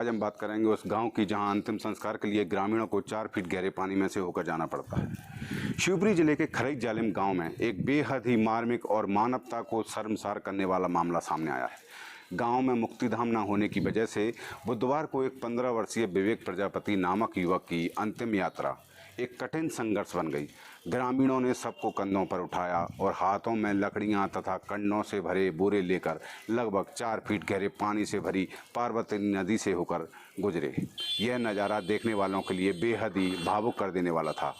आज हम बात करेंगे उस गांव की जहां अंतिम संस्कार के लिए ग्रामीणों को 4 फीट गहरे पानी में से होकर जाना पड़ता है। शिवपुरी जिले के खरई जालिम गांव में एक बेहद ही मार्मिक और मानवता को शर्मसार करने वाला मामला सामने आया है। गांव में मुक्तिधाम न होने की वजह से बुधवार को एक 15 वर्षीय विवेक प्रजापति नामक युवक की अंतिम यात्रा एक कठिन संघर्ष बन गई। ग्रामीणों ने सबको कंधों पर उठाया और हाथों में लकड़ियां तथा कंडों से भरे बोरे लेकर लगभग 4 फीट गहरे पानी से भरी पार्वती नदी से होकर गुजरे। यह नज़ारा देखने वालों के लिए बेहद ही भावुक कर देने वाला था।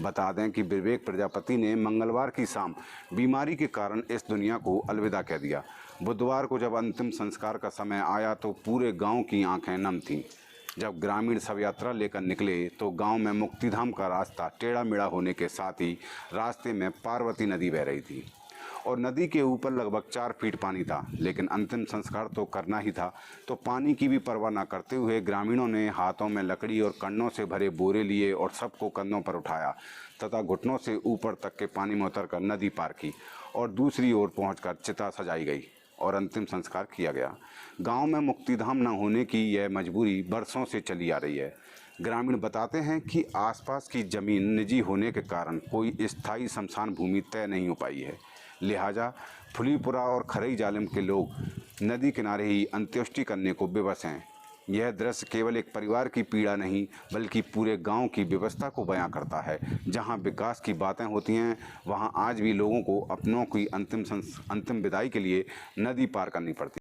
बता दें कि विवेक प्रजापति ने मंगलवार की शाम बीमारी के कारण इस दुनिया को अलविदा कह दिया। बुधवार को जब अंतिम संस्कार का समय आया तो पूरे गांव की आंखें नम थीं। जब ग्रामीण शव यात्रा लेकर निकले तो गांव में मुक्तिधाम का रास्ता टेढ़ा मेढ़ा होने के साथ ही रास्ते में पार्वती नदी बह रही थी और नदी के ऊपर लगभग 4 फीट पानी था। लेकिन अंतिम संस्कार तो करना ही था, तो पानी की भी परवाह न करते हुए ग्रामीणों ने हाथों में लकड़ी और कंडों से भरे बोरे लिए और सबको कंधों पर उठाया तथा घुटनों से ऊपर तक के पानी में उतरकर नदी पार की और दूसरी ओर पहुंचकर चिता सजाई गई और अंतिम संस्कार किया गया। गांव में मुक्तिधाम न होने की यह मजबूरी बरसों से चली आ रही है। ग्रामीण बताते हैं कि आसपास की ज़मीन निजी होने के कारण कोई स्थायी शमशान भूमि तय नहीं हो पाई है। लिहाजा फुलीपुरा और खरई जालिम के लोग नदी किनारे ही अंत्येष्टि करने को विवश हैं। यह दृश्य केवल एक परिवार की पीड़ा नहीं बल्कि पूरे गांव की व्यवस्था को बयां करता है। जहां विकास की बातें होती हैं वहां आज भी लोगों को अपनों की अंतिम विदाई के लिए नदी पार करनी पड़ती है।